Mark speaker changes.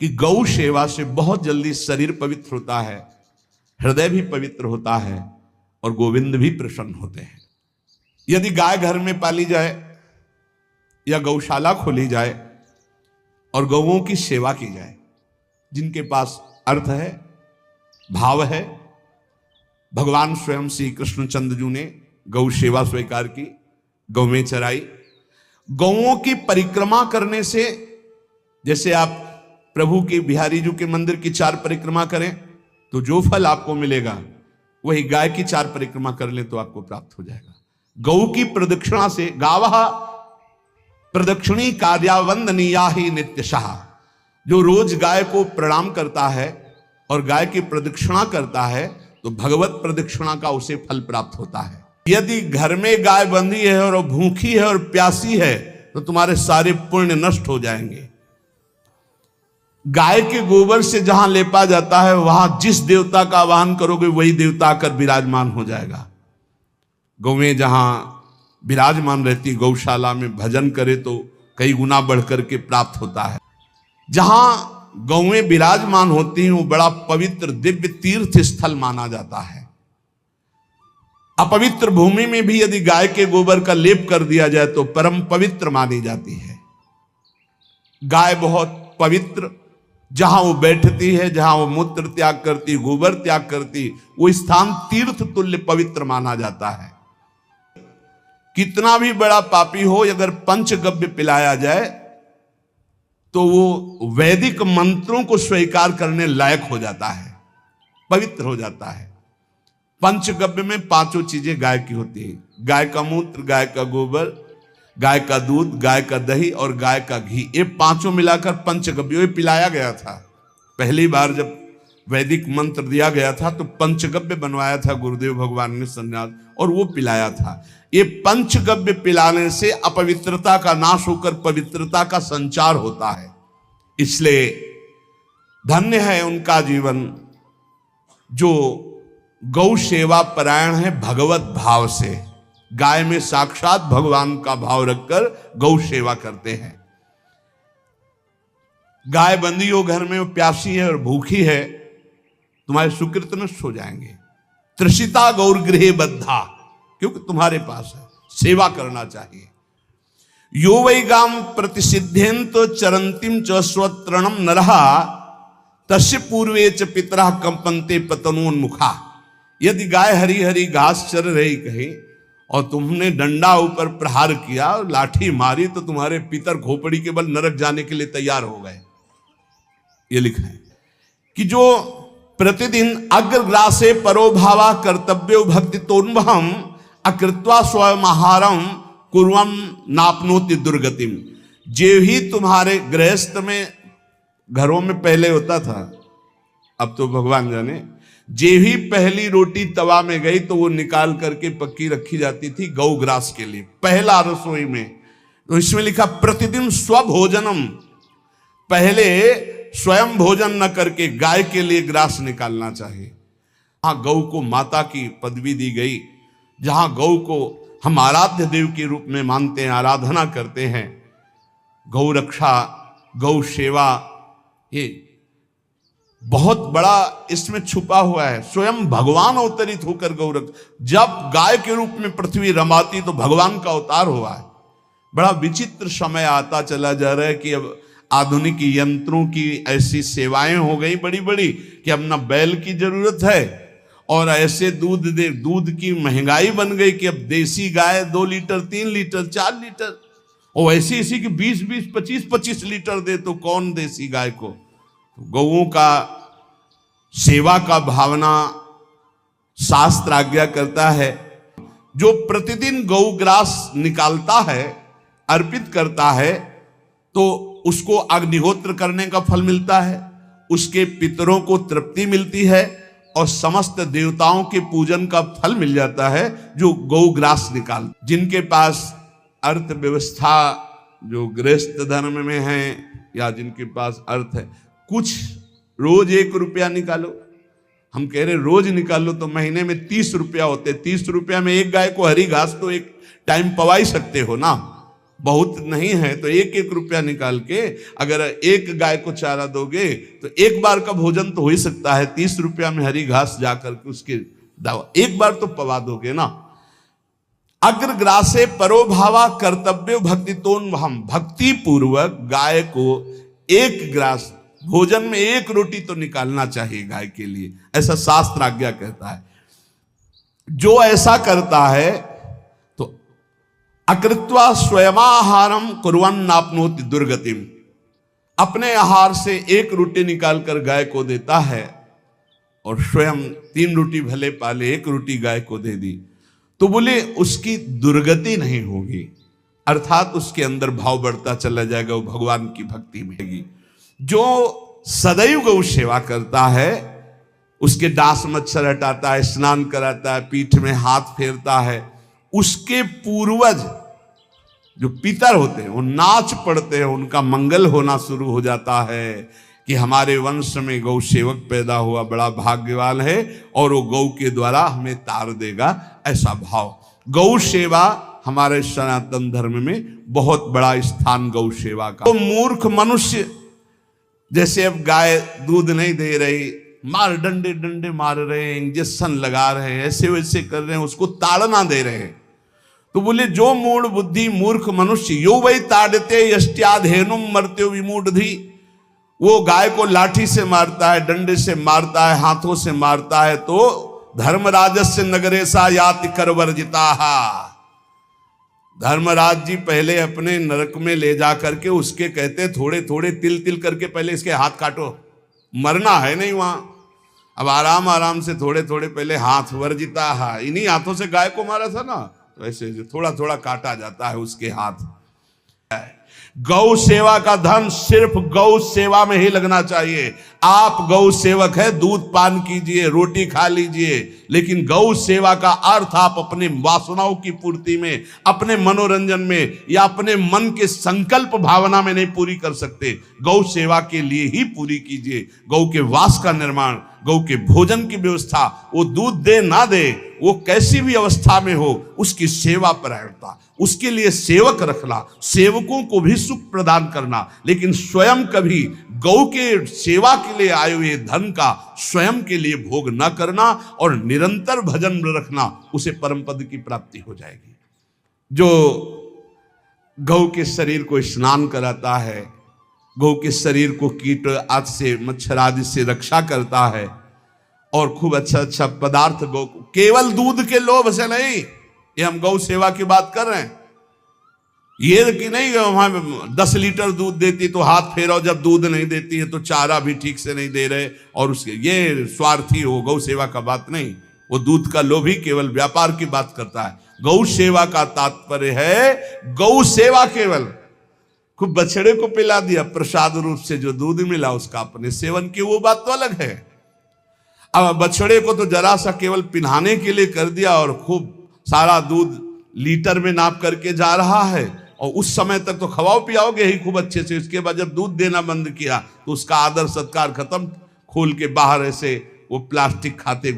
Speaker 1: कि गौ सेवा से बहुत जल्दी शरीर पवित्र होता है, हृदय भी पवित्र होता है और गोविंद भी प्रसन्न होते हैं। यदि गाय घर में पाली जाए या गौशाला खोली जाए और गौओं की सेवा की जाए, जिनके पास अर्थ है, भाव है, भगवान स्वयं श्री कृष्णचंद्र ने गौ सेवा स्वीकार की, गौ में चराई। गौओं की परिक्रमा करने से, जैसे आप प्रभु के बिहारी जी के मंदिर की 4 परिक्रमा करें तो जो फल आपको मिलेगा वही गाय की 4 परिक्रमा कर ले तो आपको प्राप्त हो जाएगा। गौ की प्रदक्षिणा से, गावः प्रदक्षिणी कार्यावंदनीया ही नित्यशः, जो रोज गाय को प्रणाम करता है और गाय की प्रदक्षिणा करता है तो भगवत प्रदक्षिणा का उसे फल प्राप्त होता है। यदि घर में गाय बंधी है और भूखी है और प्यासी है तो तुम्हारे सारे पुण्य नष्ट हो जाएंगे। गाय के गोबर से जहां लेपा जाता है, वहां जिस देवता का आवाहन करोगे वही देवता आकर विराजमान हो जाएगा। गौएं जहां विराजमान रहती, गौशाला में भजन करे तो कई गुना बढ़कर के प्राप्त होता है। जहां गौएं विराजमान होती हैं वो बड़ा पवित्र दिव्य तीर्थ स्थल माना जाता है। अपवित्र भूमि में भी यदि गाय के गोबर का लेप कर दिया जाए तो परम पवित्र मानी जाती है। गाय बहुत पवित्र, जहां वो बैठती है, जहां वो मूत्र त्याग करती, गोबर त्याग करती, वो स्थान तीर्थ तुल्य पवित्र माना जाता है। कितना भी बड़ा पापी हो, अगर पंचगव्य पिलाया जाए तो वो वैदिक मंत्रों को स्वीकार करने लायक हो जाता है, पवित्र हो जाता है। पंचगव्य में 5 चीजें गाय की होती है: गाय का मूत्र, गाय का गोबर, गाय का दूध, गाय का दही और गाय का घी। ये 5 मिलाकर पंचगव्य पिलाया गया था। पहली बार जब वैदिक मंत्र दिया गया था तो पंचगव्य बनवाया था गुरुदेव भगवान ने संन्यास, और वो पिलाया था। ये पंचगव्य पिलाने से अपवित्रता का नाश होकर पवित्रता का संचार होता है। इसलिए धन्य है उनका जीवन जो गौ सेवा परायण है भगवत भाव से। गाय में साक्षात भगवान का भाव रखकर गौ सेवा करते हैं। गाय बंदी हो घर में, वो प्यासी है और भूखी है, तुम्हारे सुकृत नष्ट हो जाएंगे। तृषिता गौर गृहे बद्धा, क्योंकि तुम्हारे पास है, सेवा करना चाहिए। यो वै गाम प्रतिसिद्धेन्तो चरंतिम च स्वतृणम नरहा तस्य पूर्वे च पितरः कंपन्ते पतनोन्मुखा। यदि गाय हरी हरी घास चर रही कहीं और तुमने डंडा ऊपर प्रहार किया और लाठी मारी तो तुम्हारे पितर खोपड़ी के बल नरक जाने के लिए तैयार हो गए। ये लिखा है कि जो प्रतिदिन अग्रग्रासे परोभावा कर्तव्यो भक्ति तोन्वहम अकृत्वा स्वयं आहारम कुर्वम नापनोति दुर्गतिम। जे ही तुम्हारे गृहस्थ में, घरों में पहले होता था, अब तो भगवान जाने, जे ही पहली रोटी तवा में गई तो वो निकाल करके पक्की रखी जाती थी गौग्रास के लिए, पहला रसोई में। तो इसमें लिखा प्रतिदिन स्वभोजनम, पहले स्वयं भोजन न करके गाय के लिए ग्रास निकालना चाहिए। जहां गौ को माता की पदवी दी गई, जहां गौ को हम आराध्य देव के रूप में मानते हैं, आराधना करते हैं, गौ रक्षा, गौ सेवा, ये बहुत बड़ा इसमें छुपा हुआ है। स्वयं भगवान अवतरित होकर गौ रक्षा, जब गाय के रूप में पृथ्वी रमाती तो भगवान का अवतार हुआ है। बड़ा विचित्र समय आता चला जा रहा है कि अब आधुनिक यंत्रों की ऐसी सेवाएं हो गई बड़ी बड़ी कि अब ना बैल की जरूरत है, और ऐसे दूध की महंगाई बन गई कि अब देसी गाय 2 लीटर 3 लीटर 4 लीटर, और ऐसी ऐसी कि 20-20 25-25 लीटर दे तो कौन देसी गाय को। तो गौओं का सेवा का भावना शास्त्र आज्ञा करता है। जो प्रतिदिन गौग्रास निकालता है, अर्पित करता है, तो उसको अग्निहोत्र करने का फल मिलता है, उसके पितरों को तृप्ति मिलती है और समस्त देवताओं के पूजन का फल मिल जाता है जो गौग्रास निकाल। जिनके पास अर्थव्यवस्था, जो गृहस्थ धर्म में है या जिनके पास अर्थ है, कुछ रोज 1 रुपया निकालो। हम कह रहे रोज निकालो तो महीने में 30 रुपया होते। 30 रुपया में एक गाय को हरी घास तो एक टाइम पवा ही सकते हो ना। बहुत नहीं है तो 1-1 रुपया निकाल के अगर एक गाय को चारा दोगे तो एक बार का भोजन तो हो ही सकता है। 30 रुपया में हरी घास जाकर के उसके दावा एक बार तो पवा दोगे ना। अग्रग्रासे परोभावा कर्तव्य भक्तितोन हम, भक्ति पूर्वक गाय को एक ग्रास भोजन में 1 रोटी तो निकालना चाहिए गाय के लिए, ऐसा शास्त्र आज्ञा कहता है। जो ऐसा करता है तो अकृत्वा स्वयमाहारम कुर्वन् नाप्नोति दुर्गतिम, अपने आहार से 1 रोटी निकालकर गाय को देता है और स्वयं 3 रोटी भले पाले 1 रोटी गाय को दे दी तो बोले उसकी दुर्गति नहीं होगी, अर्थात उसके अंदर भाव बढ़ता चला जाएगा, वो भगवान की भक्ति में। जो सदैव गौ सेवा करता है, उसके डांस मच्छर हटाता है, स्नान कराता है, पीठ में हाथ फेरता है, उसके पूर्वज जो पितर होते हैं वो नाच पड़ते हैं, उनका मंगल होना शुरू हो जाता है कि हमारे वंश में गौ सेवक पैदा हुआ, बड़ा भाग्यवान है और वो गौ के द्वारा हमें तार देगा, ऐसा भाव। गौ सेवा हमारे सनातन धर्म में बहुत बड़ा स्थान गौ सेवा का। तो मूर्ख मनुष्य जैसे अब गाय दूध नहीं दे रही, मार डंडे डंडे मार रहे हैं, इंजेक्शन लगा रहे हैं, ऐसे वैसे कर रहे हैं, उसको ताड़ना दे रहे हैं। तो बोले जो मूढ़ बुद्धि मूर्ख मनुष्य यो वही ताड़ते यष्ट्याधेनुम मर्त्यो विमूढ़धि, वो गाय को लाठी से मारता है, डंडे से मारता है, हाथों से मारता है तो धर्मराजस्य नगरेशा याति करवर्जिता। धर्मराज जी पहले अपने नरक में ले जा करके उसके कहते थोड़े थोड़े तिल तिल करके पहले इसके हाथ काटो, मरना है नहीं वहां, अब आराम आराम से थोड़े थोड़े पहले हाथ वर्जिता है, इन्हीं हाथों से गाय को मारा था ना, तो ऐसे थोड़ा थोड़ा काटा जाता है उसके हाथ। गौ सेवा का धन सिर्फ गौ सेवा में ही लगना चाहिए। आप गौ सेवक है, दूध पान कीजिए, रोटी खा लीजिए, लेकिन गौ सेवा का अर्थ आप अपने वासनाओं की पूर्ति में, अपने मनोरंजन में या अपने मन के संकल्प भावना में नहीं पूरी कर सकते। गौ सेवा के लिए ही पूरी कीजिए। गौ के वास का निर्माण, गौ के भोजन की व्यवस्था, वो दूध दे ना दे, वो कैसी भी अवस्था में हो, उसकी सेवा परायणता, उसके लिए सेवक रखना, सेवकों को भी सुख प्रदान करना, लेकिन स्वयं कभी गौ के सेवा के लिए आए हुए धन का स्वयं के लिए भोग न करना और निरंतर भजन रखना, उसे परम पद की प्राप्ति हो जाएगी। जो गौ के शरीर को स्नान कराता है, गौ के शरीर को कीट आदि से, मच्छर आदि से रक्षा करता है और खूब अच्छा अच्छा पदार्थ गौ, केवल दूध के लोभ से नहीं, ये हम गौ सेवा की बात कर रहे हैं। ये कि नहीं वहां 10 लीटर दूध देती तो हाथ फेरो, जब दूध नहीं देती है तो चारा भी ठीक से नहीं दे रहे और उसके ये स्वार्थी हो, गौ सेवा का बात नहीं। वो दूध का लोभी केवल व्यापार की बात करता है। गौ सेवा का तात्पर्य है गौ सेवा केवल खूब बछड़े को पिला दिया प्रसाद रूप से, जो दूध मिला उसका अपने सेवन की, वो बात तो अलग है। अब बछड़े को तो जरा सा केवल पिन्हाने के लिए कर दिया और खूब सारा दूध लीटर में नाप करके जा रहा है और उस समय तक तो खवाओ पियाओगे ही खूब अच्छे से, उसके बाद जब दूध देना बंद किया तो उसका आदर सत्कार खत्म, खोल के बाहर ऐसे वो प्लास्टिक खाते